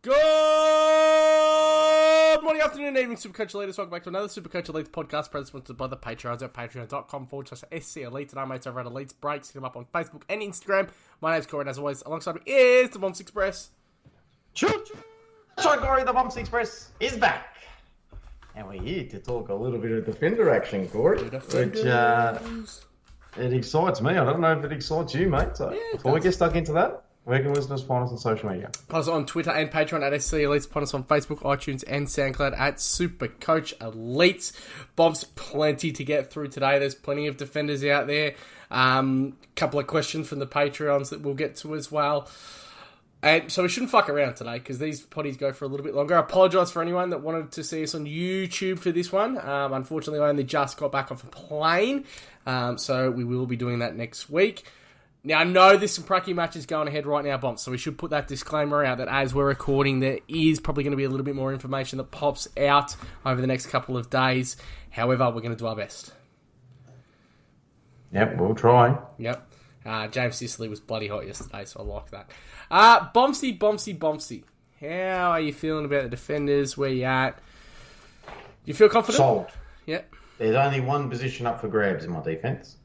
Good morning, afternoon, evening, Supercoach Elites. Welcome back to another Supercoach Elites podcast presented by the Patreons at patreon.com/SC Elite. And I'm mates over at Elites Breaks. Hit them up on Facebook and Instagram. My name's Corey, and as always, alongside me is the Bonfz Express. That's right, Corey, the Bonfz Express is back. And we're here to talk a little bit of defender action, Corey. Which, it excites me. I don't know if it excites you, mate. So before we get stuck into that, where can listeners find us on social media? Find us on Twitter and Patreon at SC Elites. Find us on Facebook, iTunes, and SoundCloud at Supercoach Elites. Bob's plenty to get through today. There's plenty of defenders out there. Couple of questions from the Patreons that we'll get to as well. And so we shouldn't fuck around today because these potties go for a little bit longer. I apologise for anyone that wanted to see us on YouTube for this one. Unfortunately, I only just got back off a plane. So we will be doing that next week. Now, I know there's some pracky matches going ahead right now, Bonfz, so we should put that disclaimer out that as we're recording, there is probably going to be a little bit more information that pops out over the next couple of days. However, we're going to do our best. Yep, we'll try. Yep. James Sicily was bloody hot yesterday, so I like that. Bonfzy. How are you feeling about the defenders? Where you at? You feel confident? Sold. Yep. There's only one position up for grabs in my defence.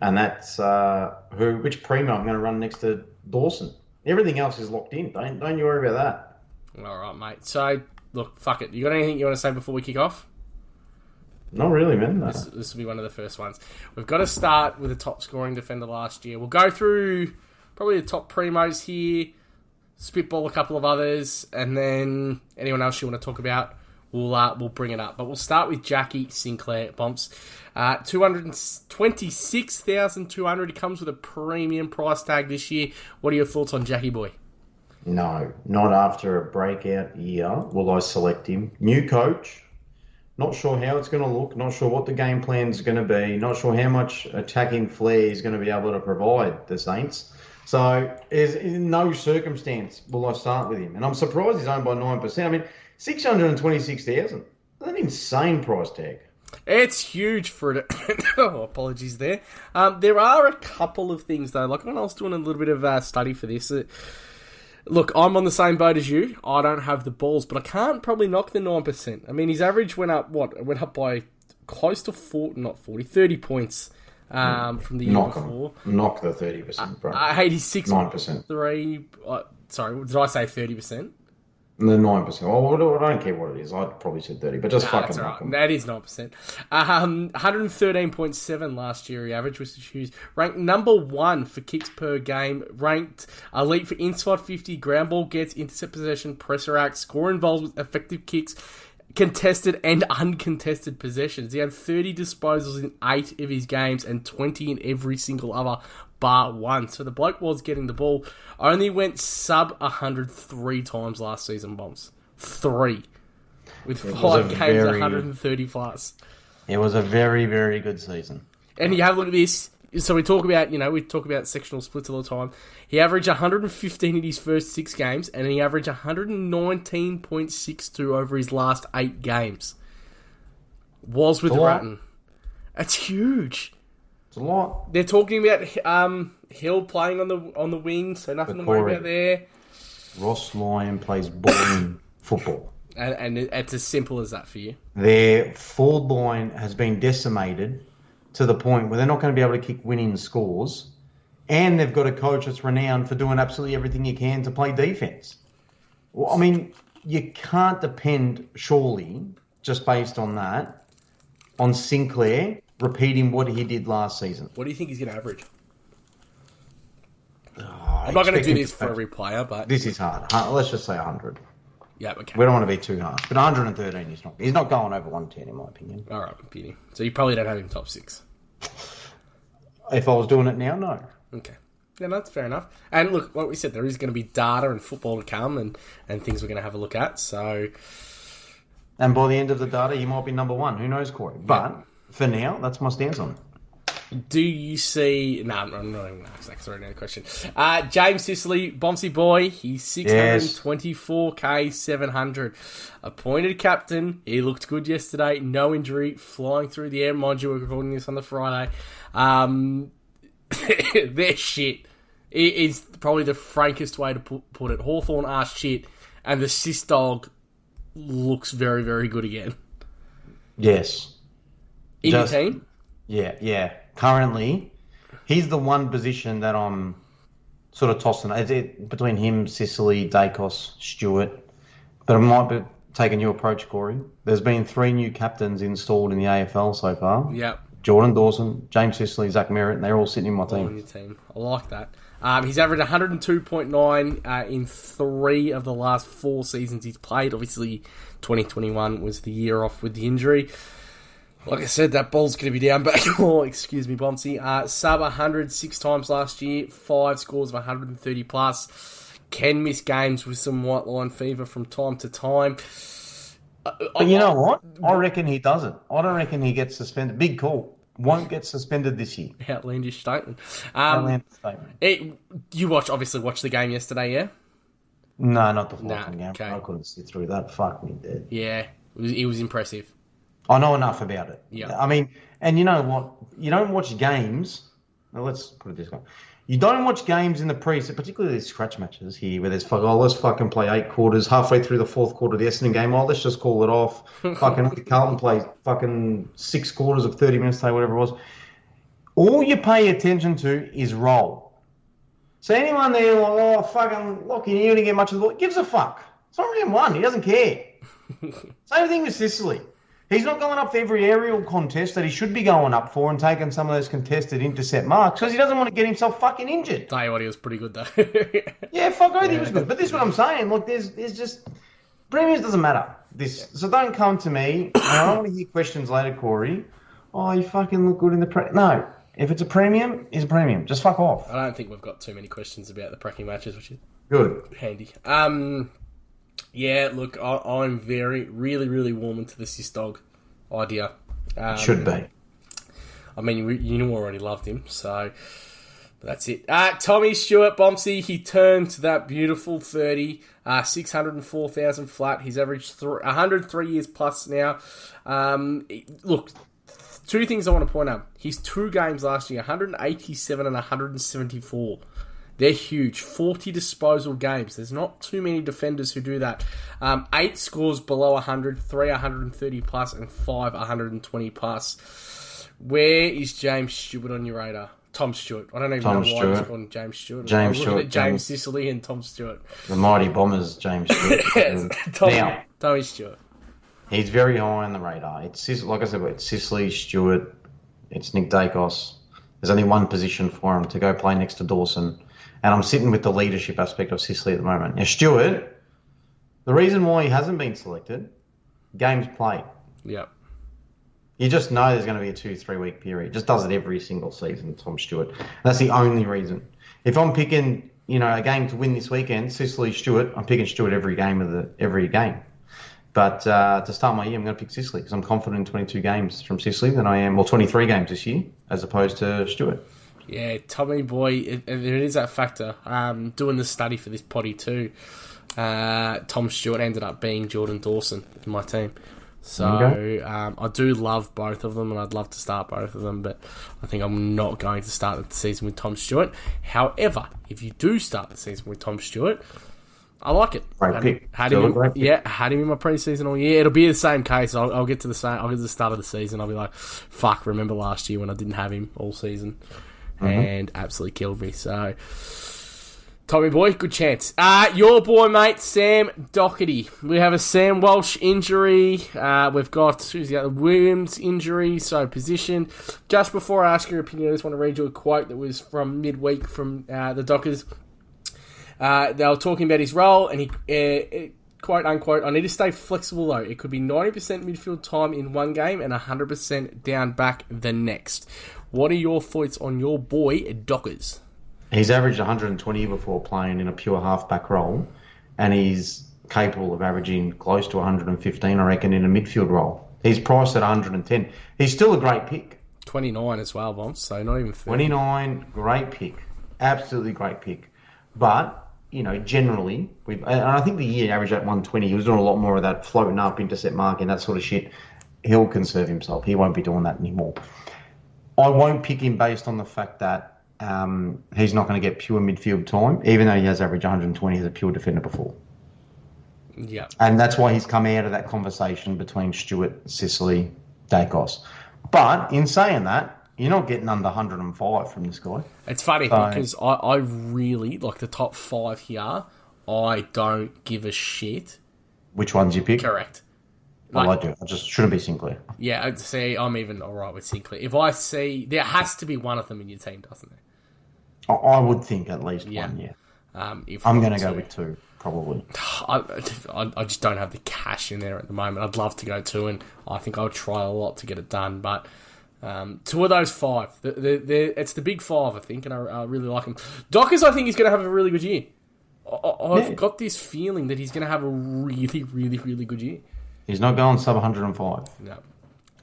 And that's which primo I'm going to run next to Dawson. Everything else is locked in. Don't you worry about that. All right, mate. So, look, fuck it. You got anything you want to say before we kick off? Not really, man. No. This will be one of the first ones. We've got to start with the top scoring defender last year. We'll go through probably the top primos here, spitball a couple of others, and then anyone else you want to talk about, we'll bring it up. But we'll start with Jackie Sinclair, Bonfz. 226,200. He comes with a premium price tag this year. What are your thoughts on Jackie boy? No, not after a breakout year will I select him. New coach. Not sure how it's going to look. Not sure what the game plan is going to be. Not sure how much attacking flair he's going to be able to provide the Saints. So, in no circumstance will I start with him. And I'm surprised he's owned by 9%. I mean, 626,000. That's an insane price tag. It's huge for it. Oh, apologies there. There are a couple of things, though. Like, when I was doing a little bit of study for this, look, I'm on the same boat as you. I don't have the balls, but I can't probably knock the 9%. I mean, his average went up, It went up by close to 30 points from the year before. Knock the 30%, bro. 86. 9%. Sorry, did I say 30%? The 9%. Well, I don't care what it is. I'd probably said 30, but just fucking knock them. That is 9%. 113.7 last year he averaged, which is huge. Ranked number 1 for kicks per game. Ranked elite for inside 50, ground ball gets, intercept possession, presser act, score involved with effective kicks, contested and uncontested possessions. He had 30 disposals in 8 of his games and 20 in every single other bar 1. So the bloke was getting the ball. Only went sub 100 3 times last season, Bonfz. 3. With 5 games, 130 plus. It was a very, very good season. And you have a look at this. So we talk about, sectional splits all the time. He averaged 115 in his first 6 games, and he averaged 119.62 over his last 8 games. Was with Ratton. That's huge. It's a lot. They're talking about Hill playing on the wing, so nothing to worry about there. Ross Lyon plays boring football. And it's as simple as that for you. Their forward line has been decimated to the point where they're not going to be able to kick winning scores, and they've got a coach that's renowned for doing absolutely everything he can to play defense. Well, I mean, you can't depend, surely, just based on that, on Sinclair repeating what he did last season. What do you think he's going to average? I'm not going to do this for every player, but... This is hard. Let's just say 100. Yeah, okay. We don't want to be too harsh. But 113 he's not going over 110 in my opinion. All right, beauty. So you probably don't have him top 6. If I was doing it now, no. Okay. Yeah, that's fair enough. And look, like we said, there is going to be data and football to come and things we're going to have a look at. So... And by the end of the data, you might be number 1. Who knows, Corey? But for now, that's my stance on it. Do you see... No, I'm not even going to ask that. Sorry, another question. James Sicily, Bonfzy boy. He's 624k, 700. Appointed captain. He looked good yesterday. No injury. Flying through the air. Mind you, we're recording this on the Friday. They're shit. It is probably the frankest way to put it. Hawthorn are shit. and the Sis Dog looks very, very good again. Yes. In your team? Yeah. Currently, he's the one position that I'm sort of tossing. Between him, Sicily, Dacos, Stewart. But I might be taking your approach, Corey. There's been 3 new captains installed in the AFL so far. Yep. Jordan Dawson, James Sicily, Zach Merritt, and they're all sitting in my team. On your team. I like that. He's averaged 102.9 in 3 of the last 4 seasons he's played. Obviously, 2021 was the year off with the injury. Like I said, that ball's going to be down back. Excuse me, Bonfz. Sub 100 6 times last year. 5 scores of 130 plus. Can miss games with some white line fever from time to time. But you know what? I reckon he doesn't. I don't reckon he gets suspended. Big call. Won't get suspended this year. Outlandish statement. Outlandish statement. You obviously watched the game yesterday, yeah? No, not the fucking game. Okay. I couldn't sit through that. Fuck me dead. Yeah, it was impressive. I know enough about it. Yeah. I mean, and you know what? You don't watch games. Well, let's put it this way. You don't watch games in the particularly these scratch matches here, where there's let's fucking play 8 quarters, halfway through the 4th quarter of the Essendon game. Oh, let's just call it off. Fucking Carlton play fucking 6 quarters of 30 minutes, whatever it was. All you pay attention to is roll. So anyone there like, oh, fucking Lockie, you didn't get much of the ball, gives a fuck. It's not round 1. He doesn't care. Same thing with Sicily. He's not going up for every aerial contest that he should be going up for and taking some of those contested intercept marks because he doesn't want to get himself fucking injured. Tell you what, he was pretty good though. Yeah, fuck oath, he was good. But this is what I'm saying. Look, there's just premiums doesn't matter. So don't come to me. And I don't want to hear questions later, Corey. Oh, you fucking look good in the No, if it's a premium, it's a premium. Just fuck off. I don't think we've got too many questions about the Pracking matches, which is good, handy. Yeah, look, I'm really warming to the Sis Dog idea. Should be. I mean, you already loved him, so that's it. Tommy Stewart, Bonfz, he turned that beautiful 30, 604,000 flat. He's averaged 103 years plus now. Look, 2 things I want to point out. His 2 games last year, 187 and 174. They're huge. 40 disposal games. There's not too many defenders who do that. 8 scores below 100, 3 130 plus, and 5 120 plus. Where is James Stewart on your radar? Tom Stewart. I don't even know why he's called James Stewart. James Stewart. James Sicily and Tom Stewart. The mighty Bombers, James Stewart. Yes, Tommy Stewart. He's very high on the radar. It's like I said, it's Sicily, Stewart, it's Nick Dacos. There's only one position for him to go play next to Dawson. And I'm sitting with the leadership aspect of Sicily at the moment. Now, Stewart, the reason why he hasn't been selected, games played. Yep. You just know there's going to be a 2-3 week period. Just does it every single season, Tom Stewart. That's the only reason. If I'm picking, a game to win this weekend, Sicily, Stewart, I'm picking Stewart every game. But to start my year, I'm going to pick Sicily because I'm confident in 22 games from Sicily than I am, 23 games this year, as opposed to Stewart. Yeah, Tommy boy, there is that factor. Doing the study for this potty too, Tom Stewart ended up being Jordan Dawson in my team. So I do love both of them, and I'd love to start both of them, but I think I'm not going to start the season with Tom Stewart. However, if you do start the season with Tom Stewart, I like it. Great pick. Had him in my preseason all year. It'll be the same case. I'll get to the start of the season. I'll be like, fuck, remember last year when I didn't have him all season? And absolutely killed me. So, Tommy boy, good chance. Your boy, mate, Sam Doherty. We have a Sam Walsh injury. We've got Williams injury, so position. Just before I ask your opinion, I just want to read you a quote that was from midweek from the Dockers. They were talking about his role, and he, quote unquote, I need to stay flexible though. It could be 90% midfield time in one game and 100% down back the next. What are your thoughts on your boy, Dockers? He's averaged 120 before playing in a pure halfback role, and he's capable of averaging close to 115, I reckon, in a midfield role. He's priced at 110. He's still a great pick. 29 as well, Bonfz, so not even 30. 29, great pick. Absolutely great pick. But, generally, and I think the year he averaged at 120, he was doing a lot more of that floating up, intercept marking, that sort of shit. He'll conserve himself. He won't be doing that anymore. I won't pick him based on the fact that he's not going to get pure midfield time, even though he has averaged 120 as a pure defender before. Yeah. And that's why he's come out of that conversation between Stewart, Sicily, Dacos. But in saying that, you're not getting under 105 from this guy. It's funny because I really, like the top 5 here, I don't give a shit. Which ones you pick? Correct. Like, I do. I just shouldn't be Sinclair. Yeah, I'd say I'm even all right with Sinclair. If I see... There has to be one of them in your team, doesn't there? I would think at least one, yeah. I'm going to go with 2, probably. I just don't have the cash in there at the moment. I'd love to go 2, and I think I'll try a lot to get it done. But 2 of those 5, it's the big 5, I think, and I really like him. Dockers, I think, is going to have a really good year. I've got this feeling that he's going to have a really, really, really good year. He's not going sub 105. No.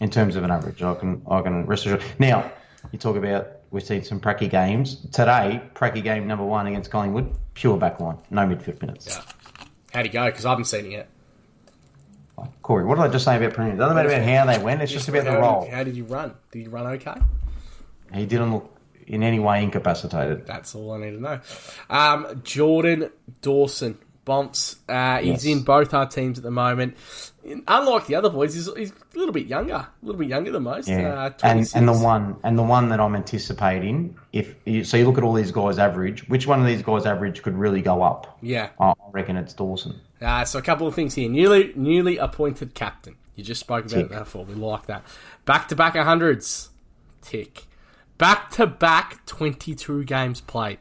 In terms of an average, I can rest assured. Now, you talk about we've seen some pracky games today. Pracky game number 1 against Collingwood, pure backline, no midfield minutes. Yeah. How'd he go? Because I haven't seen it yet. Corey, what did I just say about Premier? It doesn't matter about how they went. It's just about the role. How did he run? Did he run okay? He didn't look in any way incapacitated. That's all I need to know. Jordan Dawson. Bonfz, he's in both our teams at the moment. Unlike the other boys, he's a little bit younger than most. Yeah. And the one that I'm anticipating, so you look at all these guys' average, which one of these guys' average could really go up? Yeah, I reckon it's Dawson. So a couple of things here. Newly appointed captain. You just spoke about that before. We like that. Back-to-back 100s. Tick. Back-to-back 22 games played.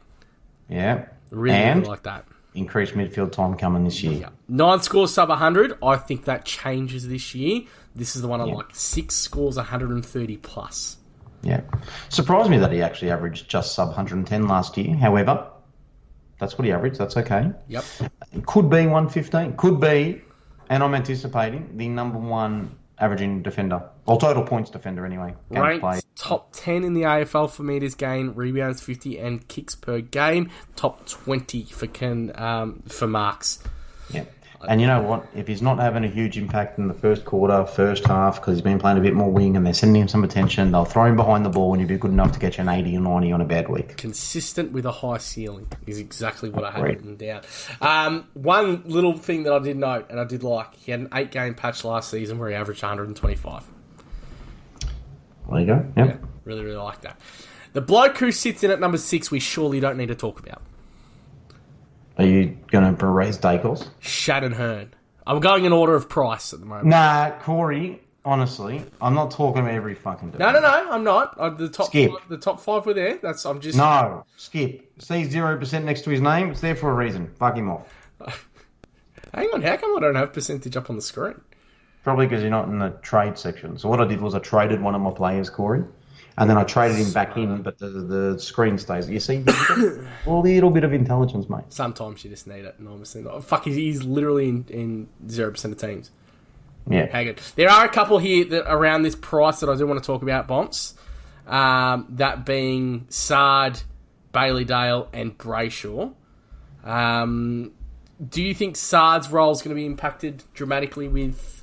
Yeah. Really like that. Increased midfield time coming this year. Yeah. 9 scores sub 100. I think that changes this year. This is the one I like. 6 scores 130 plus. Yeah. Surprised me that he actually averaged just sub 110 last year. However, that's what he averaged. That's okay. Yep. It could be 115. Could be, and I'm anticipating, the number 1 averaging defender. Or total points defender anyway. Ranked top 10 in the AFL for meters gained, rebounds 50, and kicks per game. Top 20 for marks. Yeah. And you know what? If he's not having a huge impact in the first quarter, first half, because he's been playing a bit more wing and they're sending him some attention, they'll throw him behind the ball and he'll be good enough to get you an 80 or 90 on a bad week. Consistent with a high ceiling is exactly what I had written down. One little thing that I did note, and I did like, he had an 8-game patch last season where he averaged 125. There you go. Yep. Yeah, really, really like that. The bloke who sits in at number 6, we surely don't need to talk about. Are you going to raise Dacos? Shannon Hearn. I'm going in order of price at the moment. Nah, Corey, honestly, I'm not talking about every fucking day. No, I'm not. Skip. The top 5 were there. I'm just... No, skip. See 0% next to his name? It's there for a reason. Fuck him off. Hang on, how come I don't have percentage up on the screen? Probably because you're not in the trade section. So what I did was I traded one of my players, Corey, and then I traded him back in, but the screen stays. You see, a little bit of intelligence, mate. Sometimes you just need it enormously. Oh, fuck, he's literally in 0% of teams. Yeah. How good. There are a couple here that around this price that I do want to talk about, Bonfz. That being Sard, Bailey Dale, and Brayshaw. Do you think Sard's role is going to be impacted dramatically with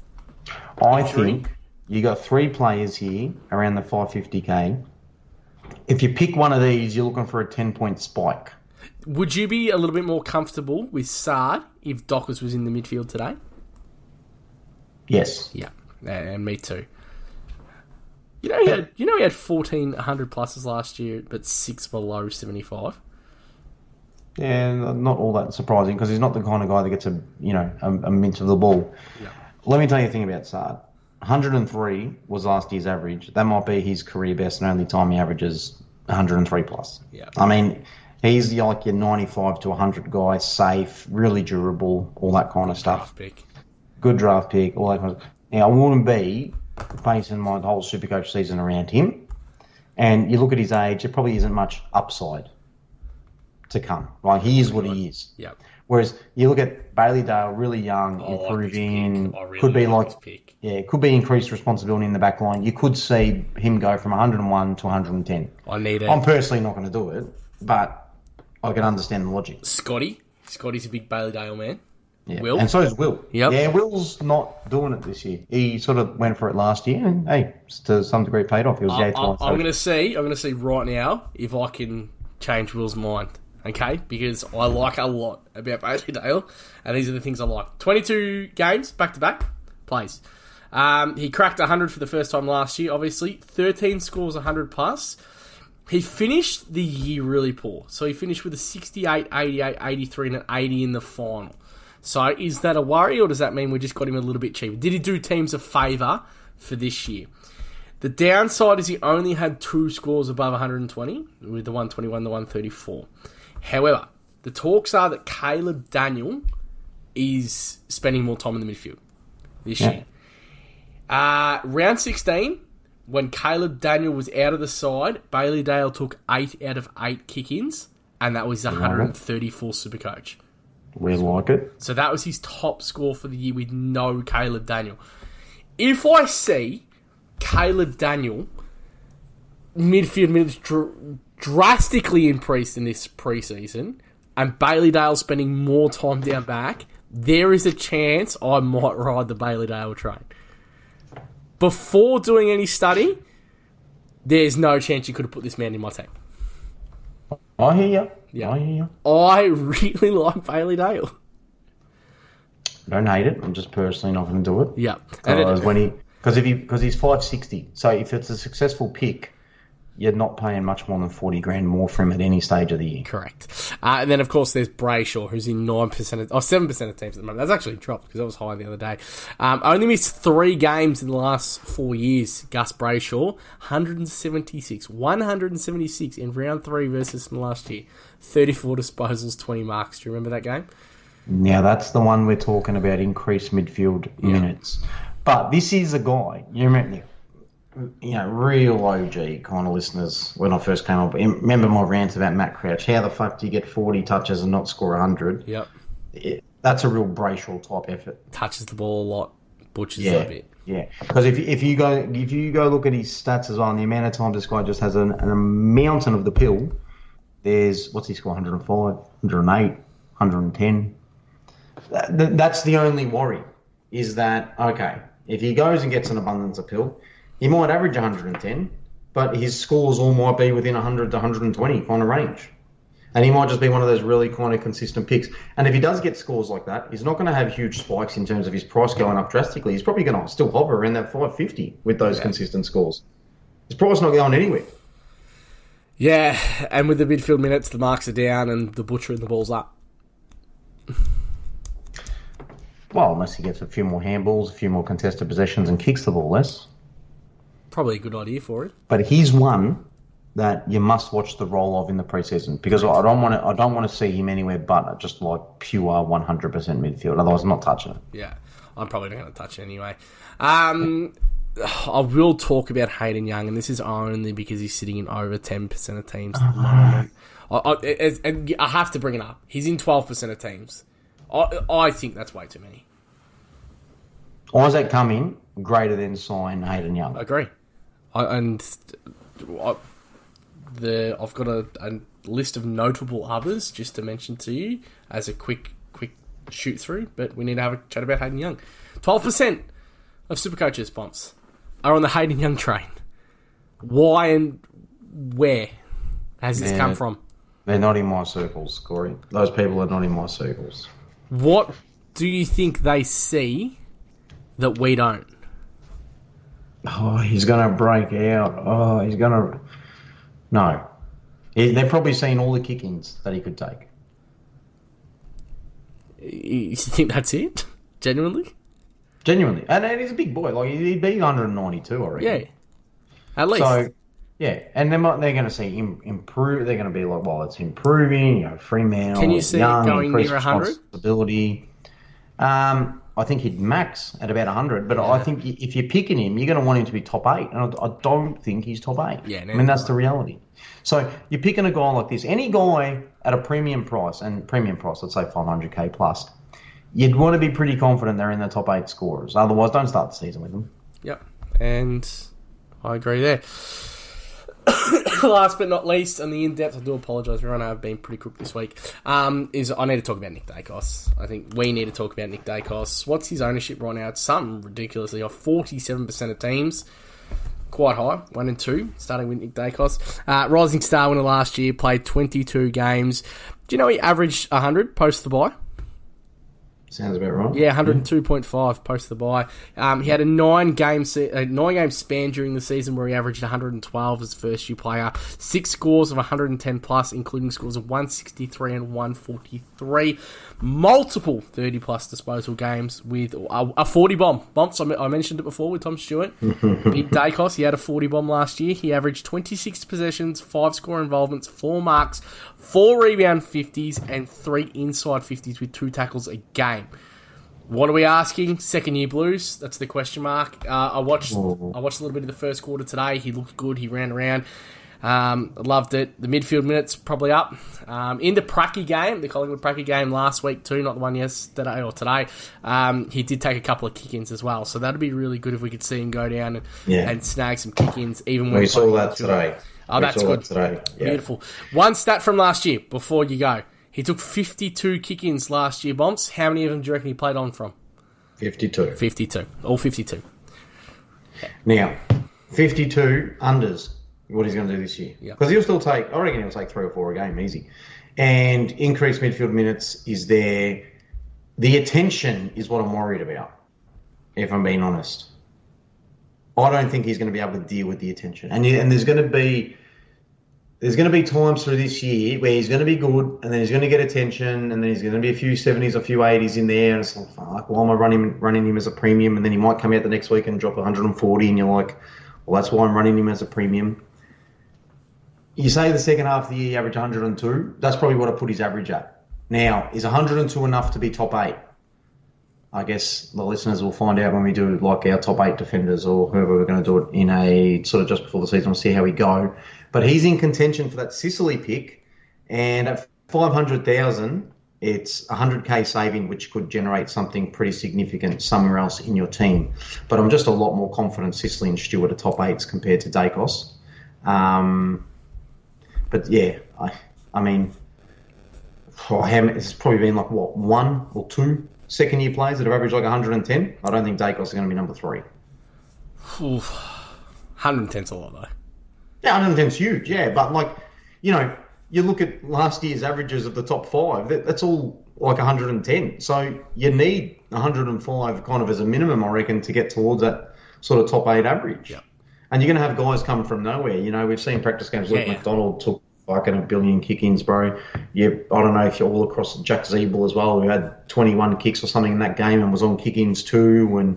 I injury? think you got 3 players here around the 550k. If you pick one of these, you're looking for a 10-point spike. Would you be a little bit more comfortable with Sard if Dockers was in the midfield today? Yes. Yeah, and me too. He had 1,400 pluses last year, but 6 below 75. Yeah, not all that surprising because he's not the kind of guy that gets a mint of the ball. Yeah. Let me tell you a thing about Sard. 103 was last year's average. That might be his career best and only time he averages 103 plus. Yeah. I mean, he's like your 95 to 100 guy, safe, really durable, all that kind of stuff. Good draft pick, all that kind of stuff. Now, I wouldn't be basing my whole Supercoach season around him. And you look at his age, there probably isn't much upside to come. Like, he is what he is. Yeah. Whereas you look at Bailey Dale, really young, improving, could be increased responsibility in the back line. You could see him go from 101 to 110. I'm personally not going to do it, but I can understand the logic. Scotty's a big Bailey Dale man. Yeah. Will? And so is Will. Yep. Yeah, Will's not doing it this year. He sort of went for it last year and, hey, to some degree paid off. He was the 8th line. I'm going to see right now if I can change Will's mind. okay? Because I like a lot about Bailey Dale, and these are the things I like. 22 games, back-to-back, plays. He cracked 100 for the first time last year, obviously. 13 scores 100 plus. He finished the year really poor. So he finished with a 68, 88, 83, and an 80 in the final. So is that a worry, or does that mean we just got him a little bit cheaper? Did he do teams a favour for this year? The downside is he only had 2 scores above 120, with the 121 and the 134. However, the talks are that Caleb Daniel is spending more time in the midfield this year. Round 16, when Caleb Daniel was out of the side, Bailey Dale took 8 out of 8 kick-ins, and that was 134 Supercoach. We like it. So that was his top score for the year with no Caleb Daniel. If I see Caleb Daniel midfield minutes drastically increased in this preseason, and Bailey Dale spending more time down back, there is a chance I might ride the Bailey Dale train. Before doing any study, there's no chance you could have put this man in my team. I hear you. Yeah. I hear you. I really like Bailey Dale. Don't hate it. I'm just personally not going to do it. Yeah. Because he's 560. So if it's a successful pick, you're not paying much more than 40 grand more for him at any stage of the year. Correct. And then, of course, there's Brayshaw, who's in 7% of teams at the moment. That's actually dropped because that was high the other day. Only missed 3 games in the last 4 years. Gus Brayshaw, 176 in round 3 versus from last year. 34 disposals, 20 marks. Do you remember that game? Now, that's the one we're talking about, increased midfield minutes. But this is a guy, you remember, real OG kind of listeners when I first came up. Remember my rant about Matt Crouch? How the fuck do you get 40 touches and not score 100? Yep. That's a real Brayshaw type effort. Touches the ball a lot, butchers it a bit. Yeah, because if you go look at his stats as well, and the amount of times this guy just has a mountain of the pill, there's, what's he score, 105, 108, 110. That's the only worry, is that, okay, if he goes and gets an abundance of pill, he might average 110, but his scores all might be within 100 to 120 kind of range. And he might just be one of those really kind of consistent picks. And if he does get scores like that, he's not going to have huge spikes in terms of his price going up drastically. He's probably going to still hover around that 550 with those consistent scores. His price not going anywhere. Yeah, and with the midfield minutes, the marks are down and the butcher and the ball's up. Well, unless he gets a few more handballs, a few more contested possessions and kicks the ball less. Probably a good idea for it. But he's one that you must watch the role of in the preseason, because I don't want to see him anywhere but just like pure 100% midfield. Otherwise, I'm not touching it. Yeah, I'm probably not going to touch it anyway. I will talk about Hayden Young, and this is only because he's sitting in over 10% of teams at the moment. I have to bring it up. He's in 12% of teams. I think that's way too many. Isaac Cumming, greater than sign Hayden Young. I agree. I've got a list of notable others just to mention to you as a quick shoot through, but we need to have a chat about Hayden Young. 12% of Supercoaches, Bonfz, are on the Hayden Young train. Why and where has this come from? They're not in my circles, Corey. Those people are not in my circles. What do you think they see that we don't? Oh, he's going to break out. Oh, he's going to... No. They've probably seen all the kick-ins that he could take. You think that's it? Genuinely? Genuinely. And he's a big boy. Like, he'd be 192 already. Yeah. At least. So, yeah. And they're going to see him improve. They're going to be like, well, it's improving. Fremantle. Can you see young, it going near 100? Responsibility. I think he'd max at about 100, but I think if you're picking him, you're going to want him to be top 8, and I don't think he's top 8. Yeah, that's the reality. So you're picking a guy like this. Any guy at a premium price, let's say 500k plus, you'd want to be pretty confident they're in the top 8 scorers. Otherwise, don't start the season with them. Yep, and I agree there. Last but not least, on the in-depth, I do apologise, everyone, I've been pretty quick this week, is I need to talk about Nick Dacos. I think we need to talk about Nick Dacos. What's his ownership right now? It's something ridiculously off. 47% of teams. quite high, 1 and 2, starting with Nick Dacos. Rising star winner last year, played 22 games. Do you know he averaged 100 post the bye? Sounds about right. Yeah, 102.5 post the bye. He had a 9-game span during the season where he averaged 112 as first-year player. 6 scores of 110 plus, including scores of 163 and 143. Multiple 30-plus disposal games with a 40 bomb. I mentioned it before with Tom Stewart. Big Dacos, he had a 40 bomb last year. He averaged 26 possessions, 5 score involvements, 4 marks, 4 rebound 50s, and 3 inside 50s with 2 tackles a game. What are we asking? Second year Blues? That's the question mark. I watched a little bit of the first quarter today. He looked good. He ran around. Loved it. The midfield minutes probably up. In the Pracky game, the Collingwood Pracky game last week too, not the one yesterday or today, he did take a couple of kick-ins as well. So that'd be really good if we could see him go down and snag some kick-ins. Even when we saw that today. Oh, that's good. Today. Yeah. Beautiful. One stat from last year before you go. He took 52 kick-ins last year, Bonfz. How many of them do you reckon he played on from? 52. 52. All 52. Now, 52 unders. What he's going to do this year. Because he'll still take, I reckon he'll take 3 or 4 a game, easy. And increased midfield minutes is there. The attention is what I'm worried about, if I'm being honest. I don't think he's going to be able to deal with the attention. And there's going to be times through this year where he's going to be good, and then he's going to get attention, and then he's going to be a few 70s, a few 80s in there, and it's like, fuck, why am I running him as a premium? And then he might come out the next week and drop 140, and you're like, well, that's why I'm running him as a premium. You say the second half of the year he averaged 102. That's probably what I put his average at. Now, is 102 enough to be top 8? I guess the listeners will find out when we do like our top 8 defenders or whoever we're going to do it in a sort of just before the season. We'll see how we go. But he's in contention for that Sicily pick. And at 500,000, it's 100k saving, which could generate something pretty significant somewhere else in your team. But I'm just a lot more confident Sicily and Stewart are top 8s compared to Dacos. But yeah, I mean, it's probably been like, 1 or 2 second-year players that have averaged like 110. I don't think Dacos is going to be number 3. 110's a lot, though. Yeah, 110's huge, yeah. But, like, you look at last year's averages of the top 5, that's all like 110. So you need 105 kind of as a minimum, I reckon, to get towards that sort of top 8 average. Yep. And you're going to have guys come from nowhere. We've seen practice games. Luke McDonald took fucking a billion kick-ins, bro. I don't know if you're all across Jack Zeeble as well, who had 21 kicks or something in that game and was on kick-ins too.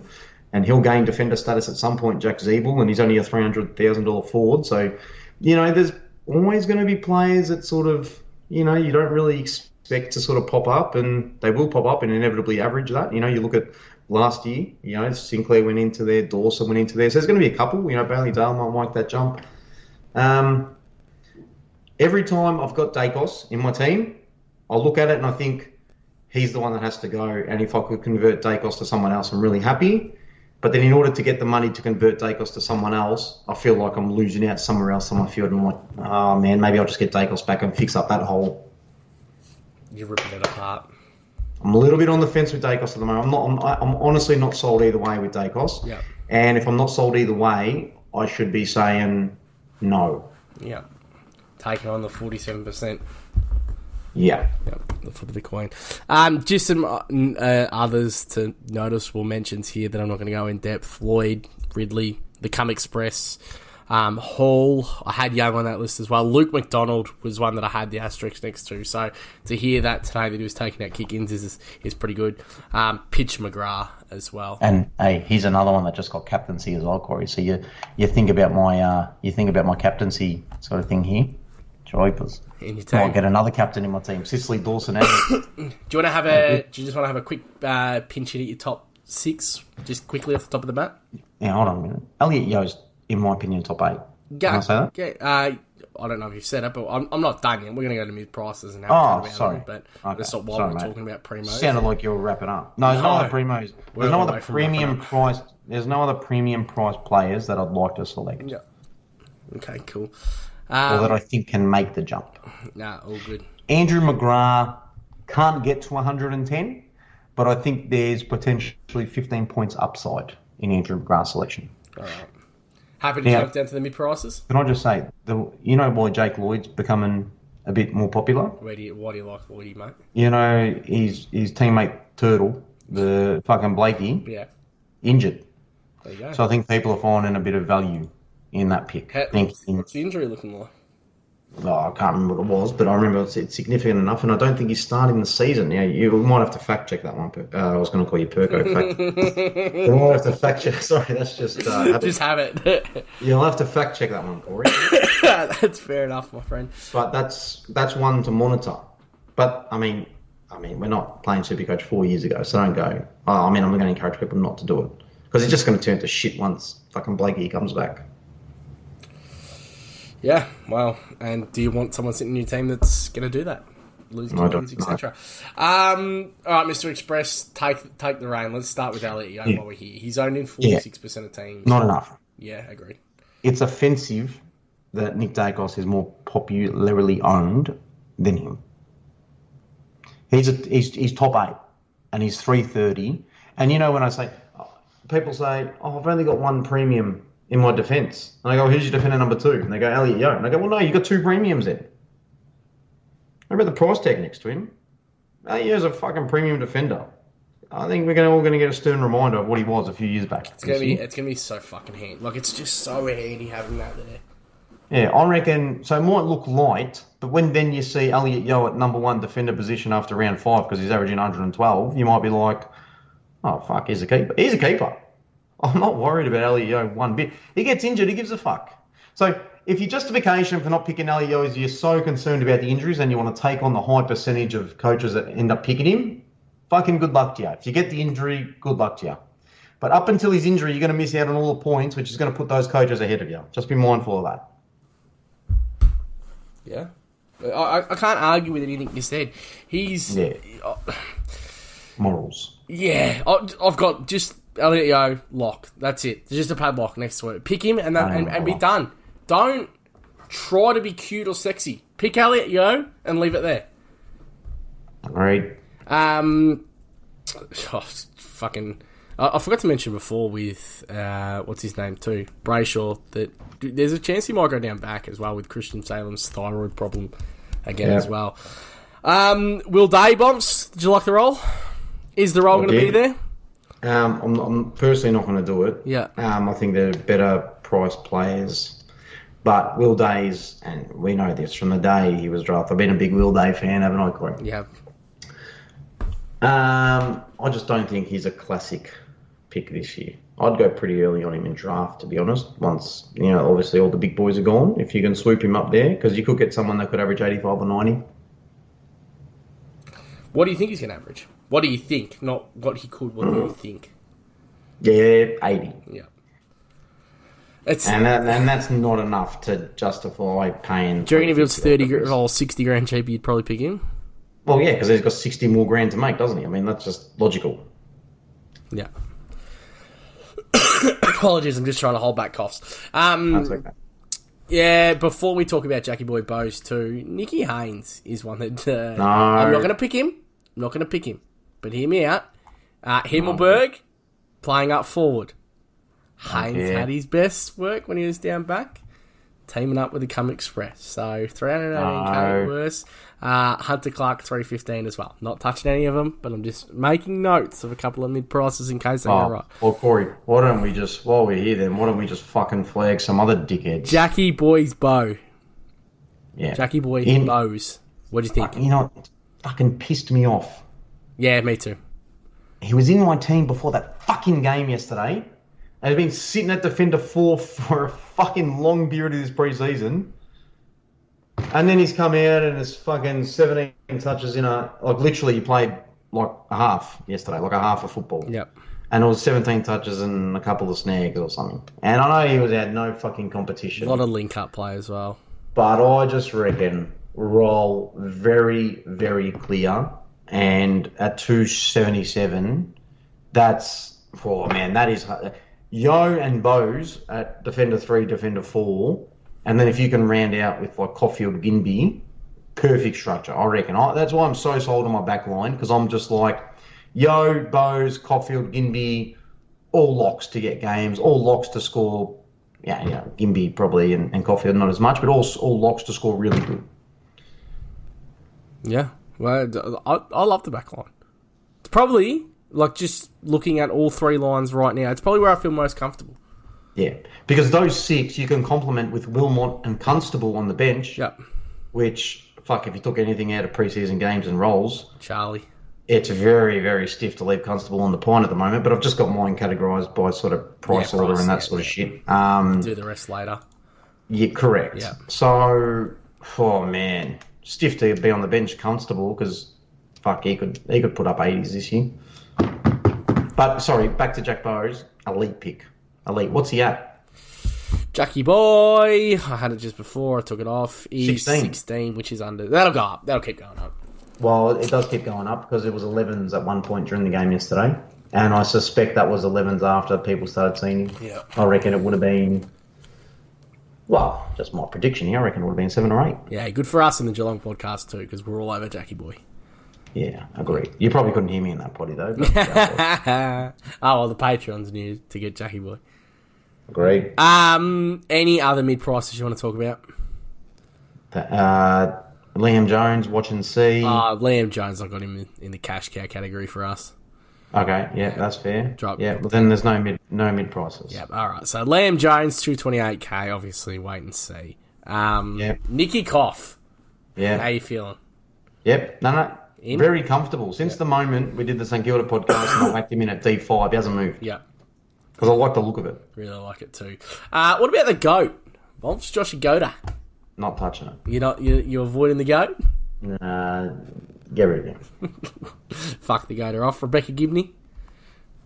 And he'll gain defender status at some point, Jack Zeeble, and he's only a $300,000 forward. So, there's always going to be players that sort of, you don't really expect to sort of pop up, and they will pop up and inevitably average that. You look at last year, Sinclair went into there, Dawson went into there. So there's going to be a couple. Bailey Dale might make that jump. Every time I've got Dacos in my team, I look at it and I think he's the one that has to go. And if I could convert Dacos to someone else, I'm really happy. But then in order to get the money to convert Dacos to someone else, I feel like I'm losing out somewhere else on my field. And I'm like, oh man, maybe I'll just get Dacos back and fix up that hole. You're ripping it apart. I'm a little bit on the fence with Dacos at the moment. I'm honestly not sold either way with Dacos. Yeah. And if I'm not sold either way, I should be saying no. Yeah. Taking on the 47%. Yeah. The flip of the coin. Just some others to noticeable mentions here that I'm not going to go in depth. Lloyd, Ridley, the Cum Express, Hall. I had Young on that list as well. Luke McDonald was one that I had the asterisk next to. So to hear that today that he was taking out kick-ins is pretty good. Pitch McGrath as well. And hey, he's another one that just got captaincy as well, Corey. So you think about my captaincy sort of thing here. Joypers. In your team. I'll get another captain in my team. Cicely, Dawson, and Do you just want to have a quick pinch hit at your top 6, just quickly off the top of the bat? Yeah, hold on a minute. Elliot Yo's, in my opinion, top 8. Can I say that? Yeah. I don't know if you've said it, but I'm not done yet. We're going to go to mid prices and have a chat about them. But that's not why we're talking about primos. Sounded like you were wrapping up. No, there's no other primos. There's no other premium priced. There's no other premium priced players that I'd like to select. Yeah. Okay. Cool. Or that I think can make the jump. Nah, all good. Andrew McGrath can't get to 110, but I think there's potentially 15 points upside in Andrew McGrath's selection. All right. Happy to jump down to the mid prices. Can I just say, you know why Jake Lloyd's becoming a bit more popular? Why do you like Lloydie, mate? You know, his teammate Turtle, the fucking Blakey, injured. There you go. So I think people are finding a bit of value in that pick. What's the injury looking like? Oh, I can't remember what it was, but I remember it's significant enough, and I don't think he's starting the season. Yeah, you might have to fact check that one. I was going to call you Perko. You might have to fact check. Sorry, that's just just have it. You'll have to fact check that one, Corey. That's fair enough, my friend. But that's one to monitor. But I mean, we're not playing Supercoach 4 years ago, so don't go. I'm going to encourage people not to do it because it's just going to turn to shit once fucking Blakey comes back. Yeah, well, and do you want someone sitting in your team that's going to do that? Lose games, etc. All right, Mr. Express, take the reign. Let's start with Elliot Young while we're here. He's owned in 46% of teams. Not enough. Yeah, agreed. It's offensive that Nick Dacos is more popularly owned than him. He's top 8, and he's 330. And you know when I say, people say, I've only got one premium in my defence. And I go, who's your defender number 2? And they go, Elliot Young. And I go, well, no, you've got 2 premiums then. Remember the price tag next to him? Elliot Young's a fucking premium defender. I think we're all going to get a stern reminder of what he was a few years back. It's going to be so fucking handy. Like, it's just so handy having that there. Yeah, I reckon, so it might look light, but when then you see Elliot Yeo at number 1 defender position after round 5 because he's averaging 112, you might be like, oh, fuck, he's a keeper. He's a keeper. I'm not worried about Elliot Yeo one bit. He gets injured, he gives a fuck. So if your justification for not picking Elliot Yeo is you're so concerned about the injuries and you want to take on the high percentage of coaches that end up picking him, fucking good luck to you. If you get the injury, good luck to you. But up until his injury, you're going to miss out on all the points, which is going to put those coaches ahead of you. Just be mindful of that. Yeah. I can't argue with anything you said. He's... Yeah. Morals. Yeah. I've got just Elliot Yeo lock. That's it. There's just a padlock next to it. Pick him and be done. Don't try to be cute or sexy. Pick Elliot Yeo and leave it there. Agreed. Fucking... I forgot to mention before with, what's his name too, Brayshaw, that there's a chance he might go down back as well with Christian Salem's thyroid problem again as well. Will Day, Bonfz, did you like the role? Is the role going to be there? I'm personally not going to do it. Yeah. I think they're better priced players. But Will Day's, and we know this from the day he was drafted. I've been a big Will Day fan, haven't I, Corey? Yeah. I just don't think he's a classic pick this year. I'd go pretty early on him in draft, to be honest. Once, obviously all the big boys are gone. If you can swoop him up there, because you could get someone that could average 85 or 90. What do you think he's going to average? What do you think? Not what he could, what do you think? Yeah, 80. Yeah. And that's not enough to justify paying... Do you reckon if it was 30 or 60 grand cheaper, you'd probably pick him? Well, yeah, because he's got 60 more grand to make, doesn't he? I mean, that's just logical. Yeah. Apologies, I'm just trying to hold back coughs. That's okay. Yeah, before we talk about Jackie Boy Bowes too, Nicky Haynes is one that... No. I'm not going to pick him. But hear me out. Himmelberg, playing up forward. Haynes had his best work when he was down back. Teaming up with the Cum Express. So 318k worse. Hunter Clark 315 as well. Not touching any of them, but I'm just making notes of a couple of mid prices in case they go right. Well, Corey, why don't we just, while we're here then, why don't we just fucking flag some other dickheads? Jackie Boy's Bow. Yeah. Jackie Boy Bowes. What do you think? It fucking pissed me off. Yeah, me too. He was in my team before that fucking game yesterday. And he's been sitting at defender 4 for a fucking long period of this preseason. And then he's come out and it's fucking 17 touches in literally he played like a half yesterday, like a half of football. Yep. And it was 17 touches and a couple of snags or something. And I know he had no fucking competition. A lot of link-up play as well. But I just reckon roll very, very clear. And at 277, that is... Yo and Bowes at defender 3, defender 4, and then if you can round out with like Caulfield, Ginbey, perfect structure, I reckon. That's why I'm so sold on my back line, because I'm just like, Yo, Bowes, Caulfield, Ginbey, all locks to get games, all locks to score Gimby probably and Caulfield not as much, but all locks to score really good. Yeah, well, I love the back line. It's probably, like, just looking at all three lines right now, it's probably where I feel most comfortable. Yeah, because those six you can complement with Wilmot and Constable on the bench. Yep. Which, fuck, if you took anything out of preseason games and roles, Charlie. It's very, very stiff to leave Constable on the pine at the moment, but I've just got mine categorised by sort of price order and that sort of shit. Do the rest later. Yeah, correct. Yeah. So, oh man, stiff to be on the bench, Constable, because fuck, he could put up 80s this year. But sorry, back to Jack Bowes, elite pick. Elite. What's he at? Jackie Boy, I had it just before, I took it off. He's 16. 16, which is under. That'll go up. That'll keep going up. Well, it does keep going up because it was 11s at one point during the game yesterday. And I suspect that was 11s after people started seeing him. Yeah. I reckon it would have been, well, just my prediction here, I reckon it would have been 7 or 8. Yeah, good for us in the Geelong podcast too, because we're all over Jackie Boy. Yeah, agreed. You probably couldn't hear me in that potty though. But, oh, well, the Patreons knew to get Jackie Boy. Agreed. Any other mid-prices you want to talk about? Liam Jones, watch and see. Liam Jones, I got him in the cash cow category for us. Okay, yeah, that's fair. Drop. Yeah, but then there's no mid prices. Yep, all right. So Liam Jones, 228k, obviously, wait and see. Nicky Koff. Yeah. How you feeling? Yep. No. Very comfortable. Since the moment we did the St Kilda podcast and I whacked him in at D5, he hasn't moved. Yep. Because I like the look of it. Really like it too. What about the GOAT? Bonfz, Joshy Goda. Not touching it. You avoiding the GOAT? Get rid of him. Fuck the GOAT off. Rebecca Gibney.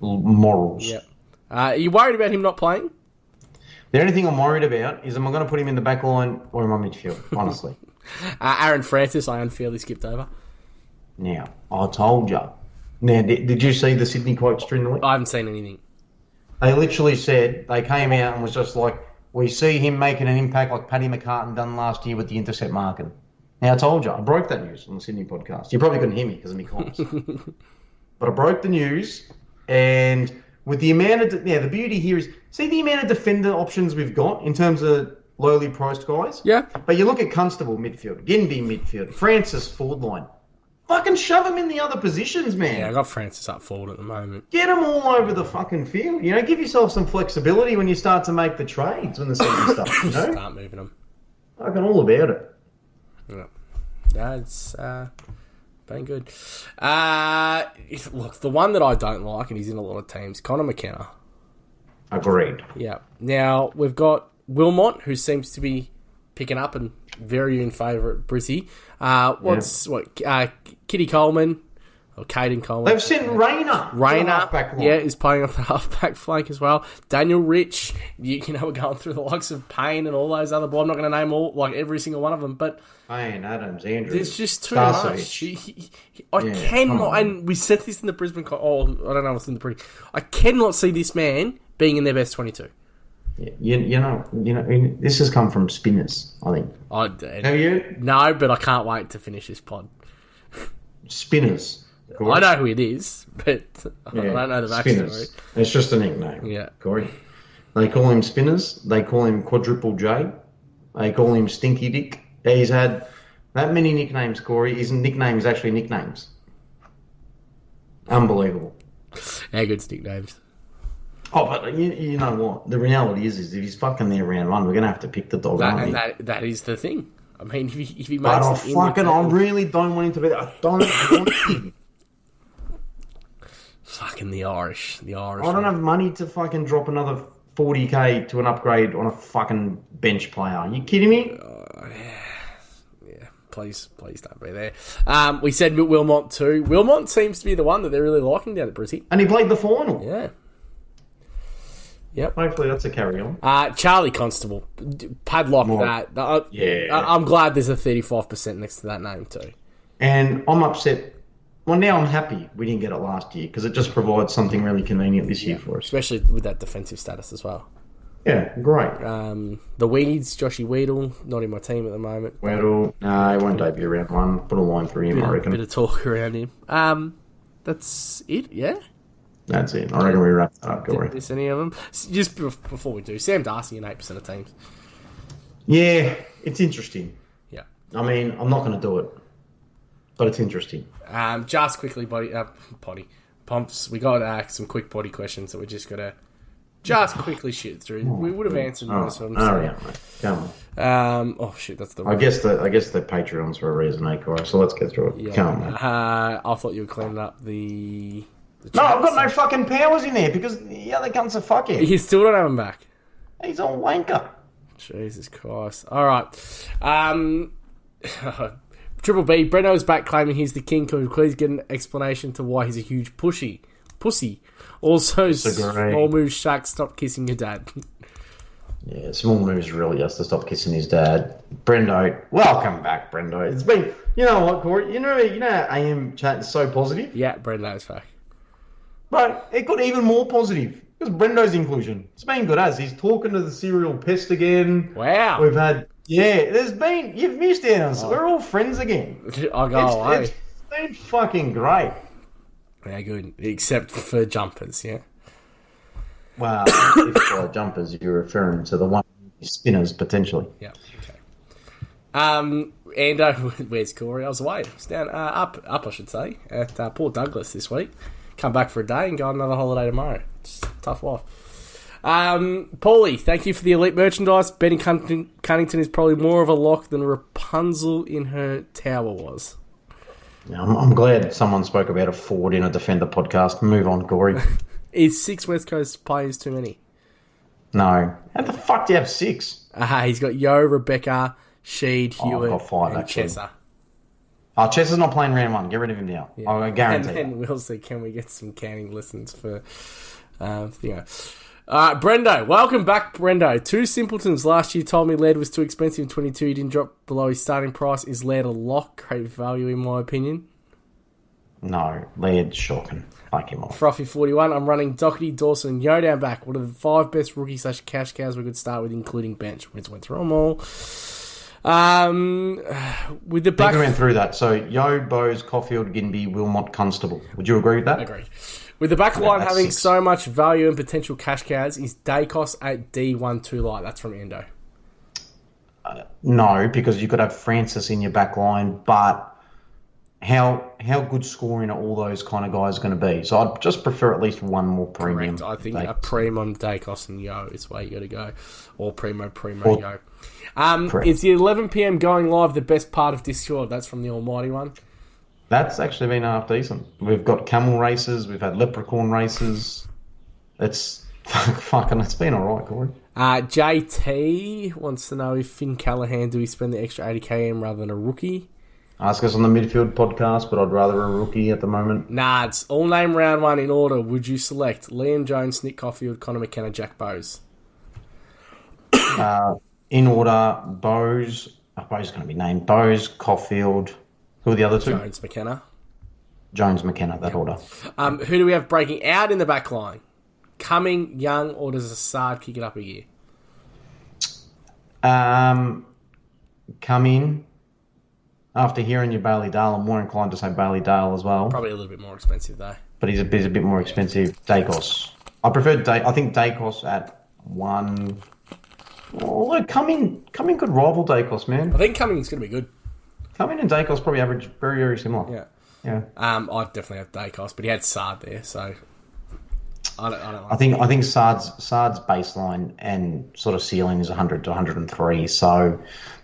Morals. Yep. Are you worried about him not playing? The only thing I'm worried about is am I going to put him in the back line or in my midfield, honestly. Aaron Francis, I unfairly skipped over. Now, I told you. Now, did you see the Sydney quotes during the week? I haven't seen anything. They literally said, they came out and was just like, we see him making an impact like Paddy McCartan done last year with the intercept market. Now, I told you, I broke that news on the Sydney podcast. You probably couldn't hear me because of me comments. But I broke the news, and with the amount of... the beauty here is, see the amount of defender options we've got in terms of lowly priced guys? Yeah. But you look at Constable midfield, Ginby midfield, Francis forward line. Fucking shove them in the other positions, man. Yeah, I got Francis up forward at the moment. Get them all over the fucking field. You know, give yourself some flexibility when you start to make the trades when the season starts, you know? Start moving them. Fucking all about it. Yeah. That's been good. Look, the one that I don't like, and he's in a lot of teams, Connor McKenna. Agreed. Yeah. Now, we've got Wilmot, who seems to be picking up and very in favour at Brizzy. Kitty Coleman or Caden Coleman. They've sent Rayner. Yeah, is playing off the halfback flank as well. Daniel Rich, you know, we're going through the likes of Payne and all those other. I'm not going to name every single one of them, but Payne, Adams, Andrews. There's just too Starcevich. much. I cannot, and we said this in the Brisbane. I don't know what's in the Brisbane. I cannot see this man being in their best 22. Yeah, you know, this has come from spinners, I think. Have you? No, but I can't wait to finish this pod. Spinners. Corey. I know who it is, but I don't know the backstory. It's just a nickname. Yeah. Corey. They call him Spinners. They call him Quadruple J. They call him Stinky Dick. He's had that many nicknames, Corey. His nicknames actually nicknames. Unbelievable. How good's nicknames? Oh, but you know what? The reality is if he's fucking there round one, we're going to have to pick the dog, aren't we? That is the thing. I mean, if he makes but I really don't want him to be there. I don't want him. Fucking the Irish. I don't have money to fucking drop another 40k to an upgrade on a fucking bench player. Are you kidding me? Yeah. Please don't be there. We said Wilmot too. Wilmot seems to be the one that they're really liking down at Brizzy. And he played the final. Yeah. Yep. Hopefully that's a carry on. Charlie Constable. Padlock that. I'm glad there's a 35% next to that name too. And I'm upset. Well, now I'm happy we didn't get it last year because it just provides something really convenient this year for us. Especially with that defensive status as well. Yeah, great. The Weeds, Joshy Weedle, not in my team at the moment. Weedle, no, he won't debut round one. Put a line through him, I reckon. Bit of talk around him. That's it, yeah? That's it. I reckon we wrap that up, Corey. Didn't miss any of them. Just before we do, Sam Darcy in 8% of teams. Yeah, it's interesting. Yeah. I mean, I'm not going to do it, but it's interesting. Just quickly, Bonfz, we got some quick body questions that we're just going to just quickly shit through. We would have answered most of them. Yeah, mate. Come on. Oh shit, that's the. I guess the Patreons for a reason, eh, Corey? So let's get through it. Yeah. Come on. I thought you were cleaning up the No, I've got no fucking powers in there because the other cunt's a fuckhead. You still don't have him back. He's a wanker. Jesus Christ. All right. Triple B, Brendo's back claiming he's the king. Could you please get an explanation to why he's a huge pussy? Also, small move Shaq, stop kissing your dad. Yeah, small moves really has to stop kissing his dad. Brendo, welcome back, Brendo. It's been, you know what, Corey? You know how AM chat is so positive? Yeah, Brendo's back. But it got even more positive because Brendo's inclusion. It's been good as he's talking to the serial pest again. Wow. We've had, you've missed out. We're all friends again. I'll go away. It's been fucking great. Yeah, good. Except for jumpers, yeah? Well, if by jumpers, you're referring to the one spinners, potentially. Yeah, okay. And where's Corey? I was away. I was down, up, I should say, at Port Douglas this week. Come back for a day and go on another holiday tomorrow. It's tough life. Paulie, thank you for the elite merchandise. Betty Cunnington is probably more of a lock than Rapunzel in her tower was. Yeah, I'm glad someone spoke about a forward in a defender podcast. Move on, Corey. Is 6 West Coast players too many? No. How the fuck do you have 6? He's got Yo, Rebecca, Sheed, Hewitt, I've got 5, and actually. Chesser. Oh, Chesser's not playing round 1. Get rid of him now. Yeah. I guarantee. And then we'll see, can we get some canning lessons for Thingo. Brendo, welcome back, Brendo. 2 simpletons last year told me Laird was too expensive in 22. He didn't drop below his starting price. Is Laird a lock? Great value, in my opinion. No, Laird's shocking. Like him off. Frothy 41. I'm running Doherty, Dawson, and Yo down back. What are the 5 best rookie/cash cows we could start with, including bench? We went through them all. With the back, I think we went through that. So Yo, Bowes, Caulfield, Ginby, Wilmot, Constable. Would you agree with that? Agreed. With the back line having 6. so much value and potential cash cows, is Dacos at D1 too light? That's from Endo. No, because you could have Francis in your back line, but how good scoring are all those kind of guys going to be? So I'd just prefer at least one more premium. Correct. I think a Primo, Dacos, and Yo is where you got to go. Or Primo, Or, Yo. Is the 11 p.m. going live the best part of Discord? That's from the Almighty one. That's actually been half decent. We've got camel races. We've had leprechaun races. It's been all right, Corey. JT wants to know if Finn Callahan, do we spend the extra 80k in rather than a rookie? Ask us on the midfield podcast, but I'd rather a rookie at the moment. Nah, it's all name round 1 in order. Would you select Liam Jones, Nick Caulfield, Connor McKenna, Jack Bowes? In order, Bowes. Bowes is going to be named. Bowes, Caulfield. Who are the other 2? Jones, McKenna. Jones, McKenna, that order. Who do we have breaking out in the back line? Cumming, Young, or does Assad kick it up a year? Cumming. After hearing your Bailey Dale, I'm more inclined to say Bailey Dale as well. Probably a little bit more expensive, though. But he's a bit more expensive. Dacos. I prefer I think Dacos at 1. Although Cumming could rival Dacos, man. I think Cumming's going to be good. Cumming and Dacos probably average very, very similar. Yeah. I definitely have Dacos, but he had Sard there, so I don't like I think Sard's baseline and sort of ceiling is 100 to 103. So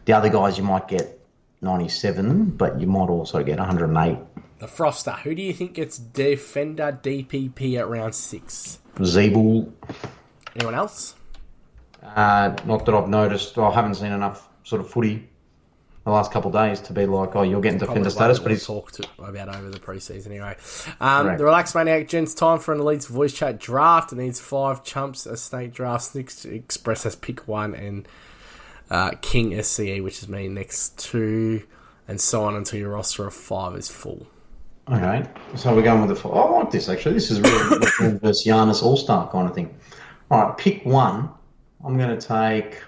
the other guys you might get 97, but you might also get 108. The Froster. Who do you think gets Defender DPP at round 6? Zeeble. Anyone else? Not that I've noticed. I haven't seen enough sort of footy the last couple of days to be like, oh, you're getting defender status, but he's talked about over the preseason anyway. The Relax Maniac, gents, time for an Elite's voice chat draft. It needs 5 chumps, a snake draft. Six Express has pick 1, and King SCE, which is me, next 2, and so on until your roster of 5 is full. Okay, so we're going with the 5. I like this actually. This is really versus Giannis All-Star kind of thing. All right, pick 1. I'm going to take.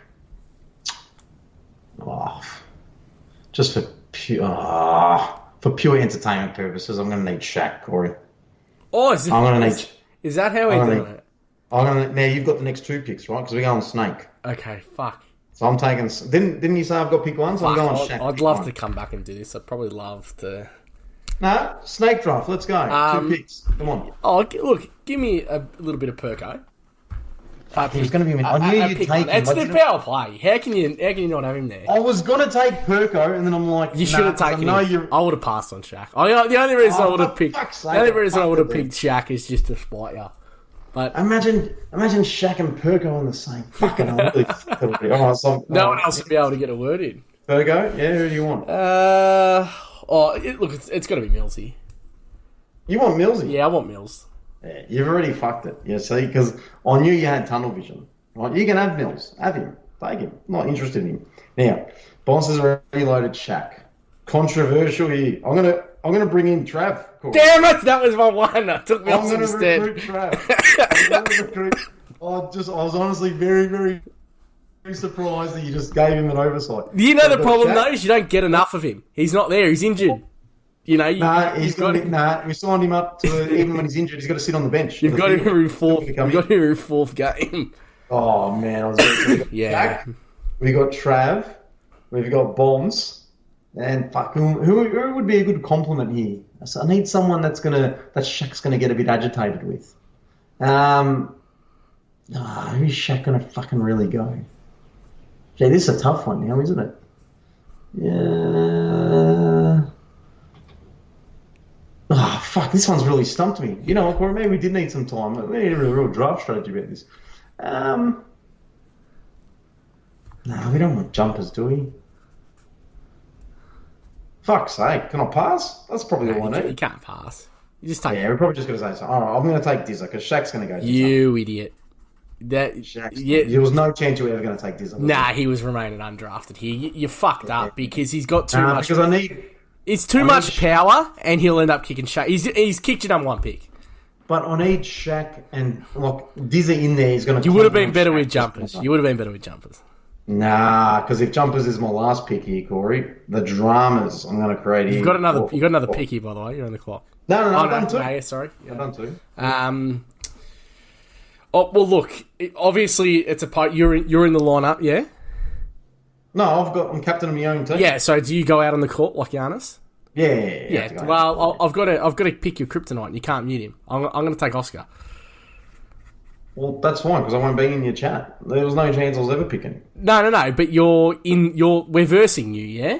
Just for pure entertainment purposes, I'm going to need Shaq, Corey. Oh, I'm going to need. Is that how we're doing it? Now you've got the next 2 picks, right? Because we're going snake. Okay, fuck. So I'm taking. Didn't you say I've got pick 1? So I'm going Shaq. I'd love to come back and do this. I'd probably love to. No, snake draft. Let's go. 2 picks. Come on. Oh, look, give me a little bit of Perko. He's going to be. I knew you'd take him. It's the power play. How can you not have him there? I was going to take Perko, and then I'm like, you should have taken him. I would have passed on Shaq. The only reason I would have picked Shaq is just to spite you. But imagine Shaq and Perko on the same fucking. No one else would be able to get a word in. Perko, yeah. Who do you want? Look, it's got to be Millsy. You want Millsy? Yeah, I want Mills. Yeah, you've already fucked it. Yeah, see, because I knew you had tunnel vision. Right, you can have Mills. Have him. Take him. I'm not interested in him. Now, Bonfz has already loaded Shaq. Controversial here. I'm gonna bring in Trav. Corey. Damn it! That was my one. I took Mills instead. I'm gonna recruit Trav. I was honestly very, very surprised that you just gave him an oversight. You know the problem though is you don't get enough of him. He's not there. He's injured. You know, we signed him up to even when he's injured, he's got to sit on the bench. You've got him every fourth game. Oh man, I was very yeah. We got Trav, we've got Bonfz, and who would be a good compliment here? So I need someone that Shaq's gonna get a bit agitated with. Who's Shaq gonna fucking really go? Gee, this is a tough one now, isn't it? Yeah. Oh, fuck, this one's really stumped me. You know what, Corey, maybe we did need some time. We need a real draft strategy about this. No, we don't want jumpers, do we? Fuck's sake, can I pass? That's probably all I need. You can't pass. You just take. Yeah, we're probably just going to say so. All right, I'm going to take Dizza because Shaq's going to go. You idiot. There was no chance you were ever going to take Dizza. Nah, he was remaining undrafted here. You fucked up because he's got too much. Because it's too much power, and he'll end up kicking Shaq. He's kicked your number 1 pick. But I need Shaq and Dizza in there. He's going to. You would have been better with jumpers. Nah, because if jumpers is my last pick here, Corey, the dramas I'm going to create here. You got another pick here, by the way. You're on the clock. No, I've done 2. No, sorry, I've done 2. Oh well, look. Obviously, it's a part. You're in the lineup, yeah. No, I'm captain of my own team. Yeah, so do you go out on the court like Giannis? Yeah. Well, I've got to pick your kryptonite. And you can't mute him. I'm going to take Oscar. Well, that's fine because I won't be in your chat. There was no chance I was ever picking. No. But we're versing you, yeah.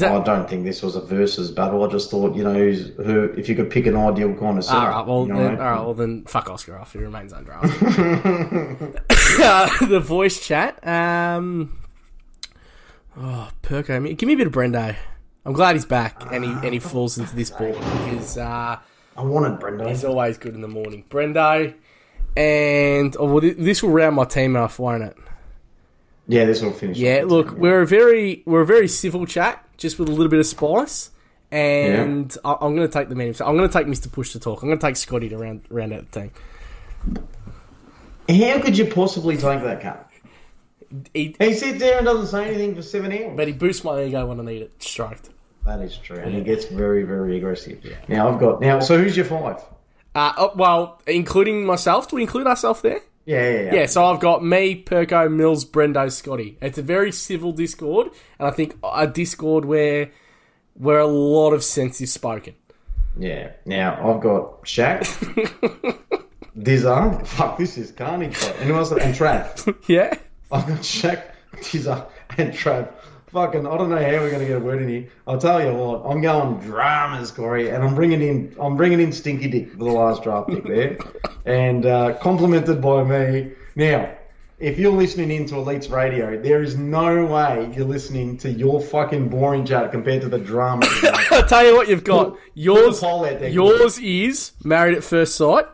I don't think this was a versus battle. I just thought, if you could pick an ideal kind of setup. All right, then fuck Oscar off. He remains undrafted. The voice chat. Perko. Give me a bit of Brendo. I'm glad he's back and he falls into this ball because I wanted Brendo. He's always good in the morning. Brendo. And this will round my team off, won't it? Yeah, this will finish. Yeah, look, we're a very civil chat, just with a little bit of spice, and yeah. I'm going to take the man. I'm going to take Mr. Push to talk. I'm going to take Scotty to round out the team. How could you possibly take that cut? He sits there and doesn't say anything for 7 hours. But he boosts my ego when I need it stroked. That is true, and he gets very, very aggressive. Yeah. Now, so who's your 5? Well, including myself. Do we include ourselves there? Yeah. Yeah, so I've got me, Perko, Mills, Brendo, Scotty. It's a very civil Discord, and I think a Discord where a lot of sense is spoken. Yeah. Now, I've got Shaq, Dizza. Fuck, this is carnage. And who else? And Trav. Yeah. I've got Shaq, Dizza, and Trav. Fucking, I don't know how we're going to get a word in here. I'll tell you what, I'm going dramas, Corey, and I'm bringing in Stinky Dick for the last draft pick there, and complimented by me. Now, if you're listening into Elites Radio, there is no way you're listening to your fucking boring chat compared to the drama. I'll tell you what you've got. Yours is Married at First Sight.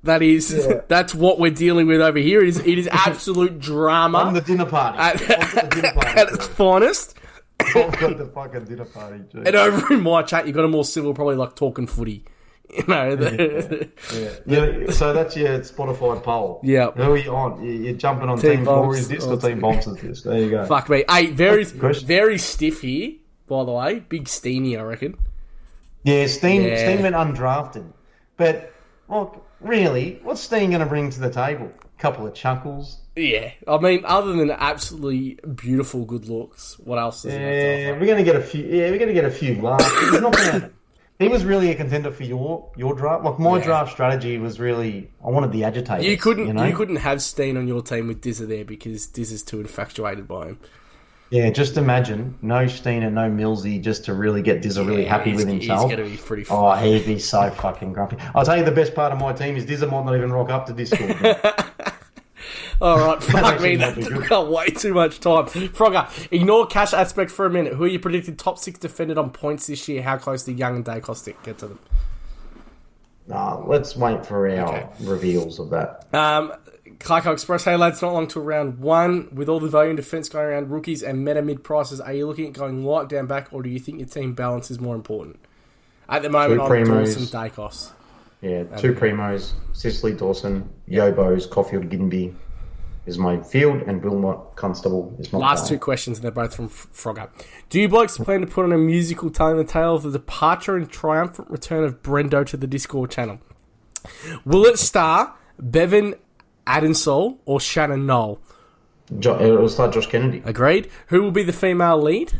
That's what we're dealing with over here. It is absolute drama. On the dinner party. At its finest. I've got the fucking dinner party too. And over in my chat, you've got a more civil, probably like talking footy. Yeah. So that's your Spotify poll. Yeah. Who are you on? You're jumping on Team Corey's list or Team Bonfz's list? There you go. Fuck me. Hey, very stiff here, by the way. Big Steenie, I reckon. Yeah, Steen went undrafted. But Look, really, what's Steen going to bring to the table? A couple of chuckles. Yeah, I mean, other than absolutely beautiful good looks, what else does he have to Yeah, offer? we're going to get a few. Yeah, we're going to get a few laughs. He's not gonna, he was really a contender for your draft. Like my draft strategy was really, I wanted the agitators. You couldn't you know? you couldn't have Steen on your team with Dizza there because Dizza's too infatuated by him. Yeah, just imagine no Steen and no Millsy just to really get Dizza really happy with himself. He's going to be pretty. Oh, he'd be so fucking grumpy. I'll tell you the best part of my team is Dizza might not even rock up to Discord. All right, fuck me, actually that might be took good. up way too much time. Frogger, ignore cash aspect for a minute. Who are you predicting top 6 defended on points this year? How close do Young and Dacoste get to them? Let's wait for our reveals of that. Clarko Express, hey lads, not long to round 1. With all the value in defence going around rookies and meta mid prices, are you looking at going light down back, or do you think your team balance is more important? At the moment, I'm Dawson, Dacos. Yeah, 2 primos, Sicily, Dawson, Yobos, Caulfield, Giddenby is my field, and Wilmot, Constable is my Last player. 2 questions, and they're both from Frogger. Do you blokes plan to put on a musical telling the tale of the departure and triumphant return of Brendo to the Discord channel? Will it star Bevan Adinsall or Shannon Knoll? It'll start Josh Kennedy. Agreed. Who will be the female lead?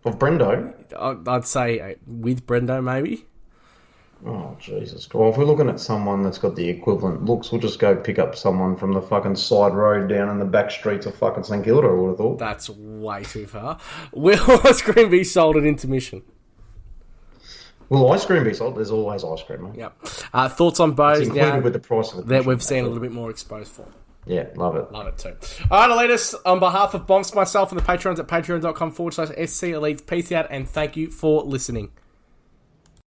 Of Brendo? I'd say with Brendo, maybe. Oh, Jesus. Well, if we're looking at someone that's got the equivalent looks, we'll just go pick up someone from the fucking side road down in the back streets of fucking St Kilda, I would have thought. That's way too far. Will ice cream be sold at intermission? Will ice cream be sold? There's always ice cream, mate. Yep. Thoughts on Bose It's included now with the price of it. that we've seen a little bit more exposed for? Yeah, love it. Love it too. All right, Elites, on behalf of Bonfz, myself, and the Patrons at patreon.com/SC Elites, peace out and thank you for listening.